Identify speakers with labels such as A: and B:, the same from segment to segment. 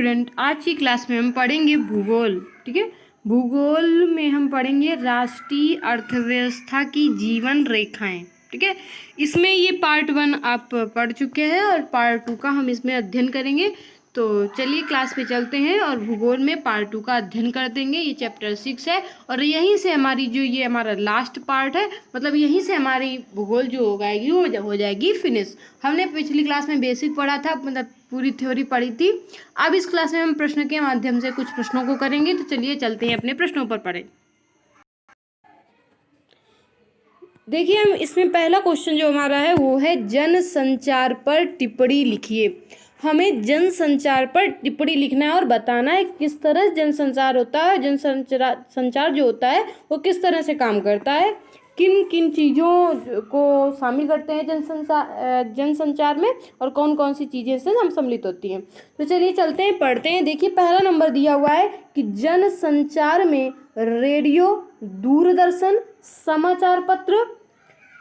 A: Student, आज की class में हम पढ़ेंगे भूगोल। ठीक है, भूगोल में हम पढ़ेंगे राष्ट्रीय अर्थव्यवस्था की जीवन रेखाएं। ठीक है, इसमें ये पार्ट 1 आप पढ़ चुके हैं और पार्ट 2 का हम इसमें अध्ययन करेंगे। तो चलिए क्लास पे चलते हैं और भूगोल में पार्ट 2 का अध्ययन कर देंगे। ये चैप्टर 6 है और यहीं से हमारी जो ये हमारा लास्ट पार्ट है, मतलब यहीं से हमारी भूगोल जो हो जाएगी वो हो जाएगी फिनिश। हमने पिछली क्लास में बेसिक पढ़ा था, मतलब पूरी थ्योरी पढ़ी थी। अब इस क्लास में हम प्रश्न के माध्यम से कुछ प्रश्नों को करेंगे। तो चलिए चलते हैं अपने प्रश्नों पर पढ़ें। देखिए, हम इसमें पहला क्वेश्चन जो हमारा है वो है जनसंचार पर टिप्पणी लिखिए। हमें जनसंचार पर टिप्पणी लिखना है और बताना है किस तरह जनसंचार होता है, संचार जो होता है वो किस तरह से काम करता है, किन किन चीज़ों को शामिल करते हैं जनसंचार में और कौन कौन सी चीज़ें इससे हम सम्मिलित होती हैं। तो चलिए चलते हैं, पढ़ते हैं। देखिए, पहला नंबर दिया हुआ है कि जनसंचार में रेडियो, दूरदर्शन, समाचार पत्र,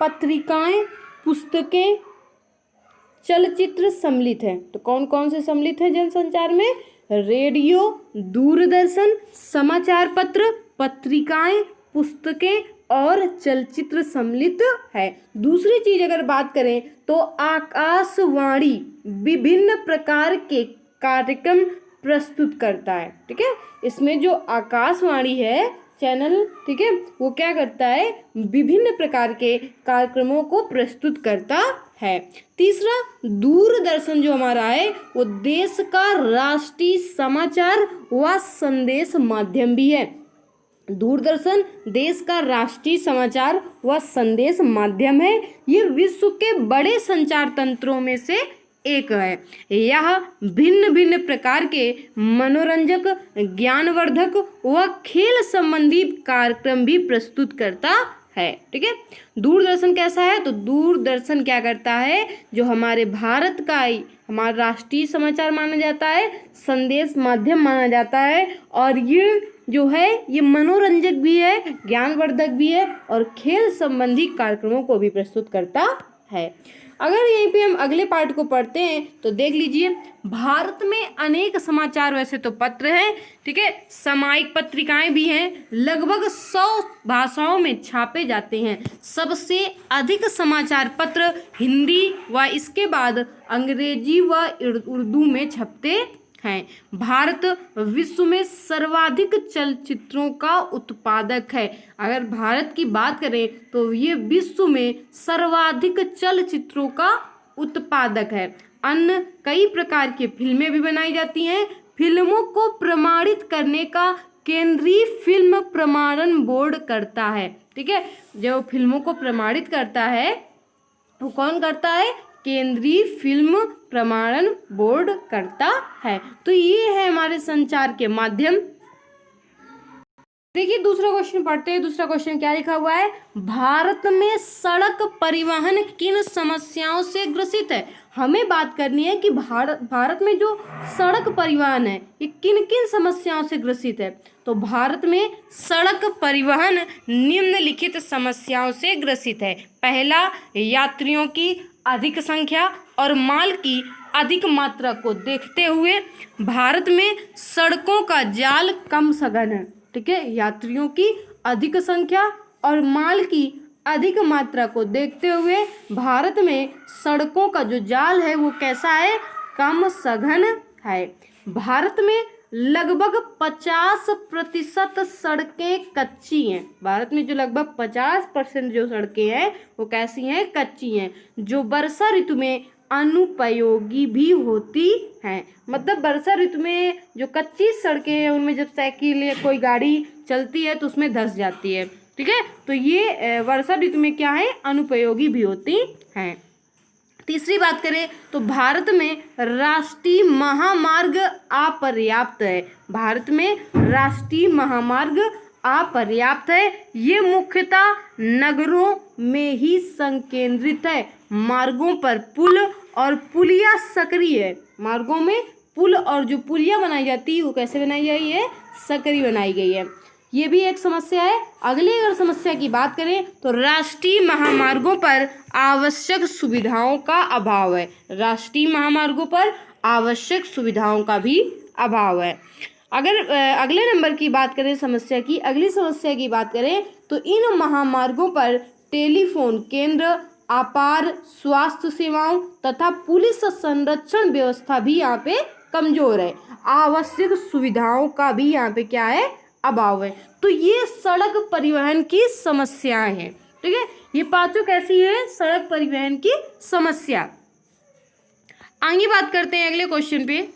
A: पत्रिकाएं, पुस्तकें, चलचित्र सम्मिलित हैं। तो कौन कौन से सम्मिलित हैं जनसंचार में? रेडियो, दूरदर्शन, समाचार पत्र, पत्रिकाएं, पुस्तकें और चलचित्र सम्मिलित है। दूसरी चीज अगर बात करें तो आकाशवाणी विभिन्न प्रकार के कार्यक्रम प्रस्तुत करता है। ठीक है, इसमें जो आकाशवाणी है चैनल, ठीक है, वो क्या करता है? विभिन्न प्रकार के कार्यक्रमों को प्रस्तुत करता है। तीसरा, दूरदर्शन जो हमारा है वो देश का राष्ट्रीय समाचार व संदेश माध्यम भी है। दूरदर्शन देश का राष्ट्रीय समाचार व संदेश माध्यम है। ये विश्व के बड़े संचार तंत्रों में से एक है। यह भिन्न भिन्न प्रकार के मनोरंजक, ज्ञानवर्धक व खेल संबंधी कार्यक्रम भी प्रस्तुत करता है। ठीक है, दूरदर्शन कैसा है? तो दूरदर्शन क्या करता है, जो हमारे भारत का हमारा राष्ट्रीय समाचार माना जाता है, संदेश माध्यम माना जाता है, और ये जो है ये मनोरंजक भी है, ज्ञानवर्धक भी है और खेल संबंधी कार्यक्रमों को भी प्रस्तुत करता है। अगर यहीं पे हम अगले पार्ट को पढ़ते हैं तो देख लीजिए, भारत में अनेक समाचार वैसे तो पत्र हैं, ठीक है, सामयिक पत्रिकाएं भी हैं, लगभग 100 भाषाओं में छापे जाते हैं। सबसे अधिक समाचार पत्र हिंदी व इसके बाद अंग्रेजी व उर्दू में छपते हैं। भारत विश्व में सर्वाधिक चलचित्रों का उत्पादक है। अगर भारत की बात करें तो ये विश्व में सर्वाधिक चलचित्रों का उत्पादक है। अन्य कई प्रकार की फिल्में भी बनाई जाती हैं। फिल्मों को प्रमाणित करने का केंद्रीय फिल्म प्रमाणन बोर्ड करता है। ठीक है, जो फिल्मों को प्रमाणित करता है वो कौन करता है? केंद्रीय फिल्म प्रमाणन बोर्ड करता है। तो ये है हमारे संचार के माध्यम। देखिए, दूसरा क्वेश्चन पढ़ते हैं। दूसरा क्वेश्चन क्या लिखा हुआ है? भारत में सड़क परिवहन किन समस्याओं से ग्रसित है? हमें बात करनी है कि भारत में जो सड़क परिवहन है ये किन किन समस्याओं से ग्रसित है। तो भारत में सड़क परिवहन निम्नलिखित समस्याओं से ग्रसित है। पहला, यात्रियों की अधिक संख्या और माल की अधिक मात्रा को देखते हुए भारत में सड़कों का जाल कम सघन है। ठीक है, यात्रियों की अधिक संख्या और माल की अधिक मात्रा को देखते हुए भारत में सड़कों का जो जाल है वो कैसा है? कम सघन है। भारत में लगभग 50% सड़कें कच्ची हैं। भारत में जो लगभग 50% जो सड़कें हैं वो कैसी हैं? कच्ची हैं, जो वर्षा ऋतु में अनुपयोगी भी होती हैं। मतलब वर्षा ऋतु में जो कच्ची सड़कें हैं उनमें जब साइकिल या कोई गाड़ी चलती है तो उसमें धंस जाती है। ठीक है, तो ये वर्षा ऋतु में क्या है? अनुपयोगी भी होती हैं। तीसरी बात करें तो भारत में राष्ट्रीय महामार्ग अपर्याप्त है। भारत में राष्ट्रीय महामार्ग अपर्याप्त है। ये मुख्यतः नगरों में ही संकेंद्रित है। मार्गों पर पुल और पुलिया सक्रिय है। मार्गों में पुल और जो पुलिया बनाई जाती है वो कैसे बनाई गई है? सक्रिय बनाई गई है। ये भी एक समस्या है। अगली अगर समस्या की बात करें तो राष्ट्रीय महामार्गों पर आवश्यक सुविधाओं का अभाव है। राष्ट्रीय महामार्गों पर आवश्यक सुविधाओं का भी अभाव है। अगर अगले नंबर की बात करें समस्या की, अगली समस्या की बात करें तो इन महामार्गों पर टेलीफोन केंद्र, आपार स्वास्थ्य सेवाओं तथा पुलिस संरक्षण व्यवस्था भी यहाँ पे कमजोर है। आवश्यक सुविधाओं का भी यहाँ पे क्या है, अभाव है। तो ये सड़क परिवहन की समस्याएं हैं। ठीक है, ये पांचों कैसी है, सड़क परिवहन की समस्या। आगे बात करते हैं अगले क्वेश्चन पे।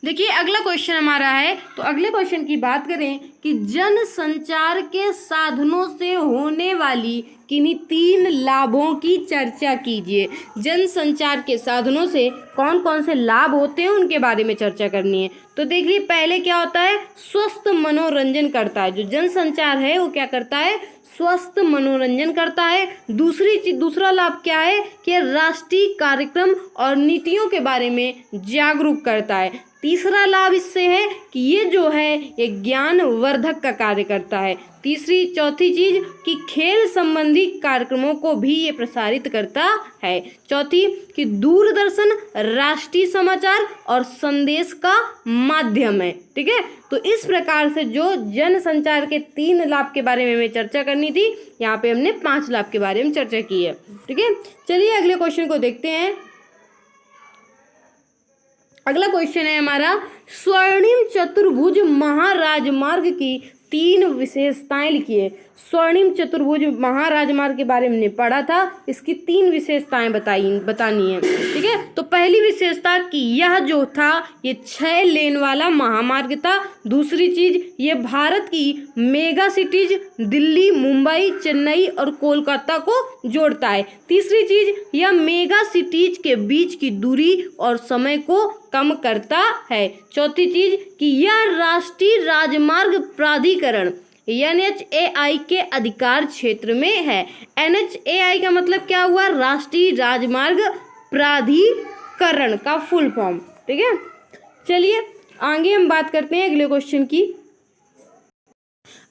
A: देखिए अगला क्वेश्चन हमारा है, तो अगले क्वेश्चन की बात करें कि जन संचार के साधनों से होने वाली किन्हीं 3 लाभों की चर्चा कीजिए। जन संचार के साधनों से कौन कौन से लाभ होते हैं उनके बारे में चर्चा करनी है। तो देखिए पहले क्या होता है, स्वस्थ मनोरंजन करता है। जो जन संचार है वो क्या करता है, स्वस्थ मनोरंजन करता है। दूसरा लाभ क्या है कि राष्ट्रीय कार्यक्रम और नीतियों के बारे में जागरूक करता है। तीसरा लाभ इससे है कि ये जो है ये ज्ञान वर्धक का कार्य करता है। चौथी चीज कि खेल संबंधी कार्यक्रमों को भी ये प्रसारित करता है। चौथी कि दूरदर्शन राष्ट्रीय समाचार और संदेश का माध्यम है। ठीक है, तो इस प्रकार से जो जन संचार के 3 लाभ के बारे में हमें चर्चा करनी थी, यहाँ पे हमने 5 लाभ के बारे में चर्चा की है। ठीक है, चलिए अगले क्वेश्चन को देखते हैं। अगला क्वेश्चन है हमारा, स्वर्णिम चतुर्भुज महाराजमार्ग की 3 विशेषताएं लिखिए। स्वर्णिम चतुर्भुज महाराजमार्ग के बारे में हमने पढ़ा था, इसकी 3 विशेषताएं बतानी है। ठीक है, तो पहली विशेषता कि यह जो था ये 6 लेन वाला महामार्ग था। दूसरी चीज ये भारत की मेगा सिटीज दिल्ली, मुंबई, चेन्नई और कोलकाता को जोड़ता है। तीसरी चीज यह मेगा सिटीज के बीच की दूरी और समय को कम करता है। चौथी चीज कि यह राष्ट्रीय राजमार्ग प्राधिकरण NHAI के अधिकार क्षेत्र में है। NHAI का मतलब क्या हुआ, राष्ट्रीय राजमार्ग प्राधिकरण का फुल फॉर्म। ठीक है, चलिए आगे हम बात करते हैं अगले क्वेश्चन की।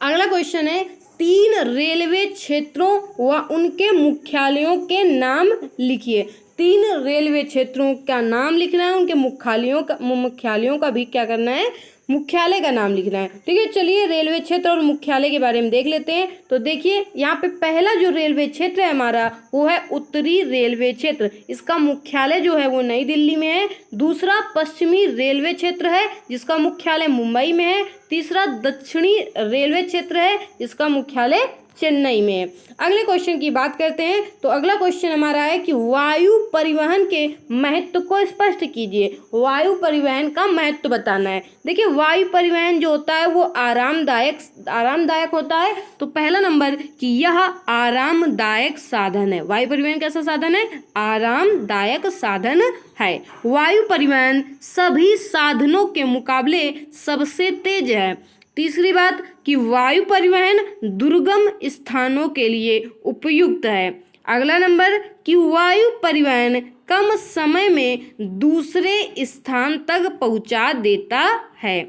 A: अगला क्वेश्चन है, 3 रेलवे क्षेत्रों व उनके मुख्यालयों के नाम लिखिए। 3 रेलवे क्षेत्रों का नाम लिखना है, उनके मुख्यालयों का भी क्या करना है, मुख्यालय का नाम लिखना है। ठीक है, चलिए रेलवे क्षेत्र और मुख्यालय के बारे में देख लेते हैं। तो देखिए यहाँ पे पहला जो रेलवे क्षेत्र है हमारा वो है उत्तरी रेलवे क्षेत्र, इसका मुख्यालय जो है वो नई दिल्ली में है। दूसरा पश्चिमी रेलवे क्षेत्र है जिसका मुख्यालय मुंबई में है। तीसरा दक्षिणी रेलवे क्षेत्र है जिसका मुख्यालय चेन्नई में है। अगले क्वेश्चन की बात करते हैं। तो अगला क्वेश्चन हमारा है कि वायु परिवहन के महत्व को स्पष्ट कीजिए। वायु परिवहन का महत्व बताना है। देखिए वायु परिवहन जो होता है वो आरामदायक होता है। तो पहला नंबर कि यह आरामदायक साधन है। वायु परिवहन कैसा साधन है, आरामदायक साधन है। वायु परिवहन सभी साधनों के मुकाबले सबसे तेज है। तीसरी बात कि वायु परिवहन दुर्गम स्थानों के लिए उपयुक्त है। अगला नंबर कि वायु परिवहन कम समय में दूसरे स्थान तक पहुंचा देता है।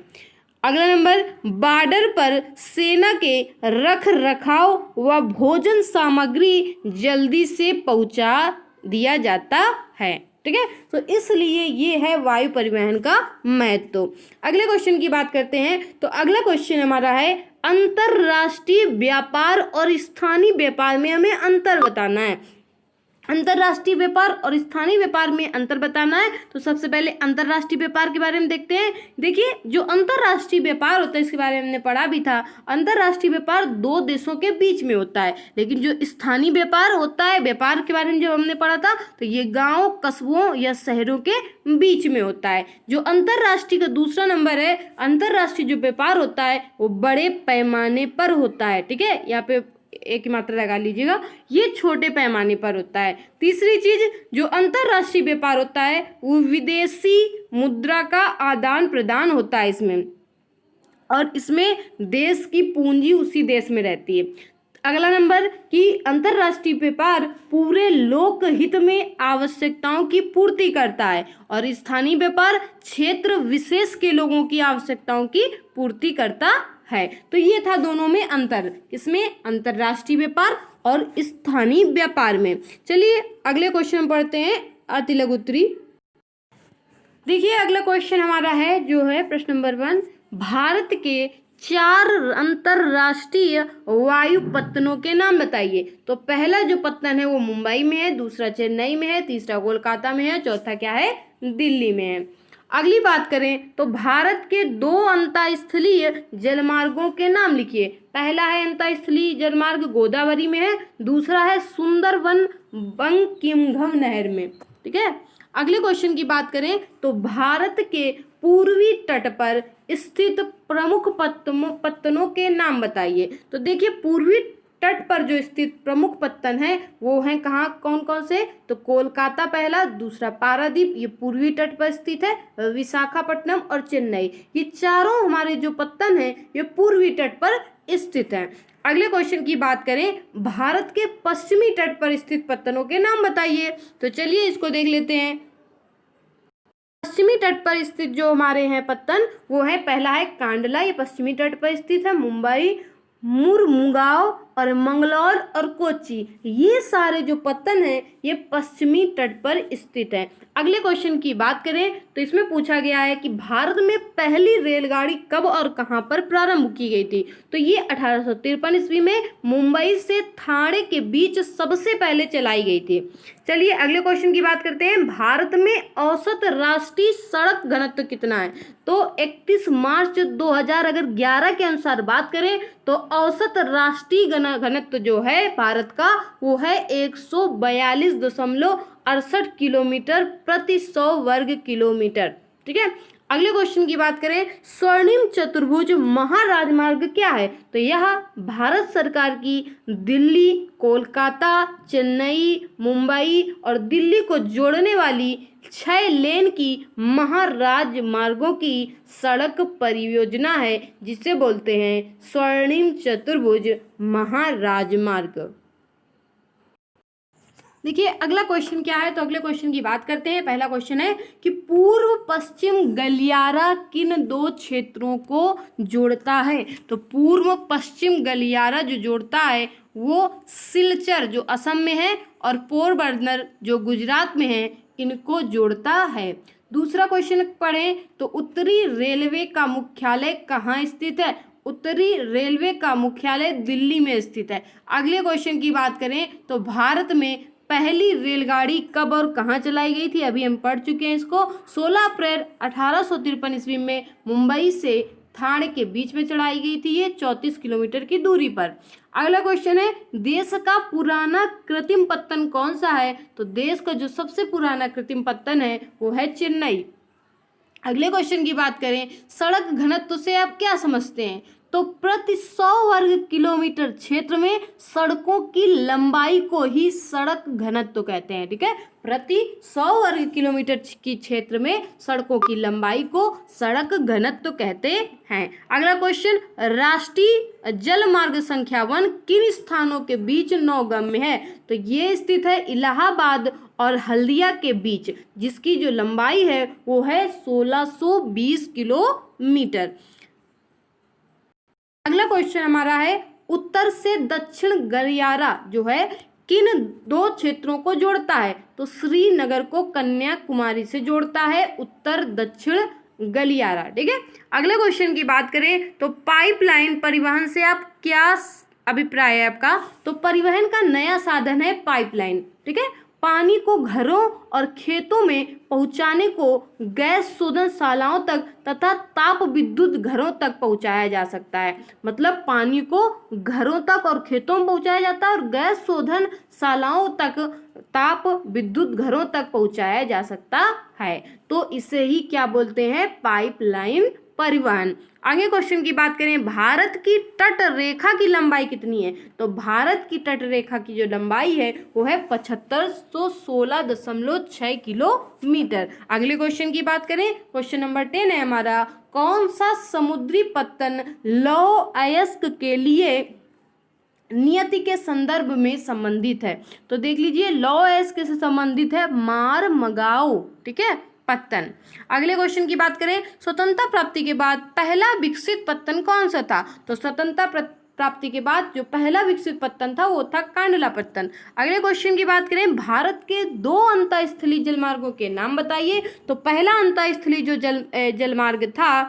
A: अगला नंबर बॉर्डर पर सेना के रख रखाव व भोजन सामग्री जल्दी से पहुंचा दिया जाता है। ठीक है, तो इसलिए ये है वायु परिवहन का महत्व। अगले क्वेश्चन की बात करते हैं। तो अगला क्वेश्चन हमारा है अंतरराष्ट्रीय व्यापार और स्थानीय व्यापार में हमें अंतर बताना है। अंतरराष्ट्रीय व्यापार और स्थानीय व्यापार में अंतर बताना है। तो सबसे पहले अंतरराष्ट्रीय व्यापार के बारे में देखते हैं। देखिए जो अंतरराष्ट्रीय व्यापार होता है इसके बारे में हमने पढ़ा भी था। अंतरराष्ट्रीय व्यापार 2 देशों के बीच में होता है, लेकिन जो स्थानीय व्यापार होता है, व्यापार के बारे में जब हमने पढ़ा था तो ये गाँव, कस्बों या शहरों के बीच में होता है। जो अंतरराष्ट्रीय का दूसरा नंबर है, अंतरराष्ट्रीय जो व्यापार होता है वो बड़े पैमाने पर होता है। ठीक है, यहाँ पे एक ही मात्रा लगा लीजिएगा, ये छोटे पैमाने पर होता है। तीसरी चीज जो अंतरराष्ट्रीय व्यापार होता है वो विदेशी मुद्रा का आदान प्रदान होता है इसमें, और इसमें देश की पूंजी उसी देश में रहती है। अगला नंबर कि अंतरराष्ट्रीय व्यापार पूरे लोक हित में आवश्यकताओं की पूर्ति करता है, और स्थानीय व्यापार क्षेत्र विशेष के लोगों की आवश्यकताओं की पूर्ति करता है। तो ये था दोनों में अंतर, इसमें अंतरराष्ट्रीय व्यापार और स्थानीय व्यापार में। चलिए अगले क्वेश्चन पढ़ते हैं अति लघु उत्तरी। देखिए अगला क्वेश्चन हमारा है जो है प्रश्न नंबर 1, भारत के 4 अंतरराष्ट्रीय वायु पत्तनों के नाम बताइए। तो पहला जो पत्तन है वो मुंबई में है, दूसरा चेन्नई में है, तीसरा कोलकाता में है, चौथा क्या है, दिल्ली में है। अगली बात करें तो भारत के 2 अंतःस्थलीय जलमार्गों के नाम लिखिए। पहला है अंतःस्थलीय जलमार्ग गोदावरी में है, दूसरा है सुंदरवन बंकिमगम नहर में। ठीक है, अगले क्वेश्चन की बात करें तो भारत के पूर्वी तट पर स्थित प्रमुख पत्तनों के नाम बताइए। तो देखिए पूर्वी तट पर जो स्थित प्रमुख पत्तन है वो है कहाँ, कौन कौन से, तो कोलकाता पहला, दूसरा पारादीप, ये पूर्वी तट पर स्थित है, विशाखापट्टनम और चेन्नई, ये चारों हमारे जो पत्तन है ये पूर्वी तट पर स्थित हैं। अगले क्वेश्चन की बात करें, भारत के पश्चिमी तट पर स्थित पत्तनों के नाम बताइए। तो चलिए इसको देख लेते हैं। पश्चिमी तट पर स्थित जो हमारे हैं पत्तन वो है, पहला है कांडला, ये पश्चिमी तट पर स्थित है, मुंबई, मुरमुगांव और मंगलौर और कोच्चि, ये सारे जो पत्तन हैं ये पश्चिमी तट पर स्थित हैं। अगले क्वेश्चन की बात करें तो इसमें पूछा गया है कि भारत में पहली रेलगाड़ी कब और कहां पर प्रारंभ की गई थी। तो ये 1853 ईस्वी में मुंबई से ठाणे के बीच सबसे पहले चलाई गई थी। चलिए अगले क्वेश्चन की बात करते हैं, भारत में औसत राष्ट्रीय सड़क घनत्व कितना है। तो 31 मार्च 2011 के अनुसार बात करें तो औसत राष्ट्रीय घनत्व जो है भारत का वो है 142.68 किलोमीटर प्रति 100 वर्ग किलोमीटर। ठीक है, अगले क्वेश्चन की बात करें, स्वर्णिम चतुर्भुज महाराजमार्ग क्या है। तो यह भारत सरकार की दिल्ली, कोलकाता, चेन्नई, मुंबई और दिल्ली को जोड़ने वाली 6 लेन की महाराजमार्गों की सड़क परियोजना है, जिसे बोलते हैं स्वर्णिम चतुर्भुज महाराजमार्ग। देखिए अगला क्वेश्चन क्या है, तो अगले क्वेश्चन की बात करते हैं। पहला क्वेश्चन है कि पूर्व पश्चिम गलियारा किन 2 क्षेत्रों को जोड़ता है। तो पूर्व पश्चिम गलियारा जो जोड़ता है वो सिलचर जो असम में है और पोरबंदर जो गुजरात में है, इनको जोड़ता है। दूसरा क्वेश्चन पढ़ें तो उत्तरी रेलवे का मुख्यालय कहाँ स्थित है। उत्तरी रेलवे का मुख्यालय दिल्ली में स्थित है। अगले क्वेश्चन की बात करें तो भारत में पहली रेलगाड़ी कब और कहाँ चलाई गई थी, अभी हम पढ़ चुके हैं इसको। 16 अप्रैल 1853 ईस्वी में मुंबई से ठाणे के बीच में चलाई गई थी, ये 34 किलोमीटर की दूरी पर। अगला क्वेश्चन है, देश का पुराना कृत्रिम पत्तन कौन सा है। तो देश का जो सबसे पुराना कृत्रिम पत्तन है वो है चेन्नई। अगले क्वेश्चन की बात करें, सड़क घनत्व से आप क्या समझते हैं। तो प्रति 100 वर्ग किलोमीटर क्षेत्र में सड़कों की लंबाई को ही सड़क घनत्व कहते हैं। ठीक है, प्रति 100 वर्ग किलोमीटर की क्षेत्र में सड़कों की लंबाई को सड़क घनत्व कहते हैं। अगला क्वेश्चन, राष्ट्रीय जल मार्ग संख्या 1 किन स्थानों के बीच नौगम्य में है। तो ये स्थित है इलाहाबाद और हल्दिया के बीच, जिसकी जो लंबाई है वो है 1620 किलोमीटर। अगला क्वेश्चन हमारा है, उत्तर से दक्षिण गलियारा जो है किन 2 क्षेत्रों को जोड़ता है। तो श्रीनगर को कन्याकुमारी से जोड़ता है उत्तर दक्षिण गलियारा। ठीक है, अगले क्वेश्चन की बात करें तो पाइपलाइन परिवहन से आप क्या अभिप्राय है आपका। तो परिवहन का नया साधन है पाइपलाइन। ठीक है, पानी को घरों और खेतों में पहुंचाने को गैस शोधनशालाओं तक तथा ताप विद्युत घरों तक पहुंचाया जा सकता है। मतलब पानी को घरों तक और खेतों में पहुंचाया जाता है और गैस शोधनशालाओं तक, ताप विद्युत घरों तक पहुंचाया जा सकता है। तो इसे ही क्या बोलते हैं, पाइपलाइन परिवहन। आगे क्वेश्चन की बात करें, भारत की तट रेखा की लंबाई कितनी है। तो भारत की तट रेखा की जो लंबाई है वो है 7516.6 किलोमीटर। अगले क्वेश्चन की बात करें, क्वेश्चन नंबर 10 है हमारा, कौन सा समुद्री पत्तन लौह अयस्क के लिए नियति के संदर्भ में संबंधित है। तो देख लीजिए लौह अयस्क से संबंधित है मारमगाओ। ठीक है, पत्तन। अगले क्वेश्चन की बात करें, स्वतंत्रता प्राप्ति के बाद पहला विकसित पत्तन कौन सा था। तो स्वतंत्रता प्राप्ति के बाद जो पहला विकसित पत्तन था वो था कांडला पत्तन। अगले क्वेश्चन की बात करें, भारत के 2 अंतःस्थलीय जलमार्गों के नाम बताइए। तो पहला अंतःस्थलीय जो जलमार्ग था,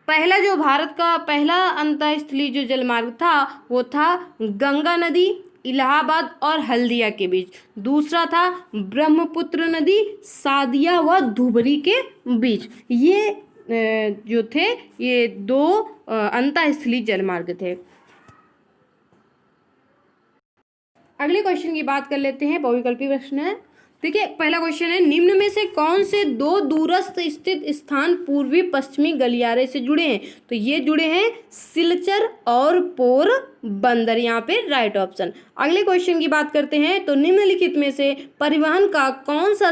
A: पहला जो भारत का पहला अंतःस्थलीय जो जलमार्ग था वो था गंगा नदी, इलाहाबाद और हल्दिया के बीच। दूसरा था ब्रह्मपुत्र नदी, सादिया व धुबरी के बीच। ये जो थे ये 2 अंतःस्थलीय जलमार्ग थे। अगले क्वेश्चन की बात कर लेते हैं, बहुविकल्पी प्रश्न है। देखिए पहला क्वेश्चन है, निम्न में से कौन से 2 दूरस्थ स्थित स्थान पूर्वी पश्चिमी गलियारे से जुड़े हैं। तो ये जुड़े हैं सिलचर और पोरबंदर, यहाँ पे राइट ऑप्शन। अगले क्वेश्चन की बात करते हैं, तो निम्नलिखित में से परिवहन का कौन सा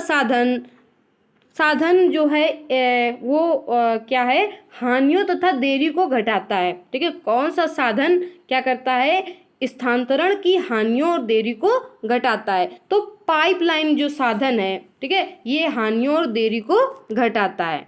A: साधन जो है वो क्या है, हानियों तथा देरी को घटाता है। ठीक है, कौन सा साधन क्या करता है, स्थानांतरण की हानियों और देरी को घटाता है। तो पाइपलाइन जो साधन है, ठीक है, ये हानियों और देरी को घटाता है।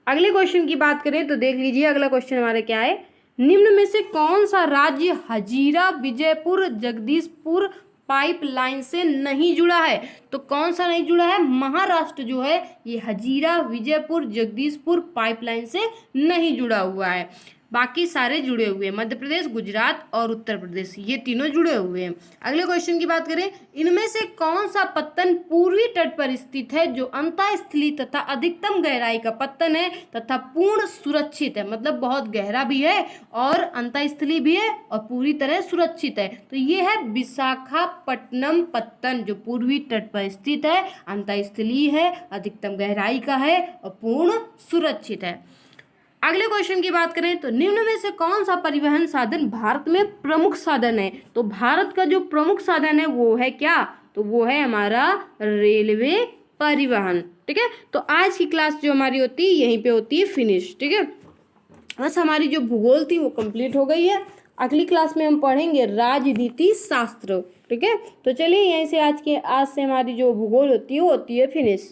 A: अगले क्वेश्चन की बात करें तो देख लीजिए, अगला क्वेश्चन हमारा क्या है, निम्न में से कौन सा राज्य हजीरा विजयपुर जगदीशपुर पाइपलाइन से नहीं जुड़ा है। तो कौन सा नहीं जुड़ा है, महाराष्ट्र जो है ये हजीरा विजयपुर जगदीशपुर पाइपलाइन से नहीं जुड़ा हुआ है। बाकी सारे जुड़े हुए हैं, मध्य प्रदेश, गुजरात और उत्तर प्रदेश, ये तीनों जुड़े हुए हैं। अगले क्वेश्चन की बात करें, इनमें से कौन सा पत्तन पूर्वी तट पर स्थित है जो अंतःस्थलीय तथा अधिकतम गहराई का पत्तन है तथा पूर्ण सुरक्षित है, मतलब बहुत गहरा भी है और अंतःस्थलीय भी है और पूरी तरह सुरक्षित है। तो ये है विशाखापट्टनम पत्तन, जो पूर्वी तट पर स्थित है, अंतःस्थलीय है, अधिकतम गहराई का है और पूर्ण सुरक्षित है। अगले क्वेश्चन की बात करें तो निम्न में से कौन सा परिवहन साधन भारत में प्रमुख साधन है। तो भारत का जो प्रमुख साधन है वो है क्या, तो वो है हमारा रेलवे परिवहन। ठीक है, तो आज की क्लास जो हमारी होती है यहीं पे होती है फिनिश। ठीक है, बस हमारी जो भूगोल थी वो कंप्लीट हो गई है। अगली क्लास में हम पढ़ेंगे राजनीति शास्त्र। ठीक है, तो चलिए यहीं से आज से हमारी जो भूगोल होती है वो होती है फिनिश।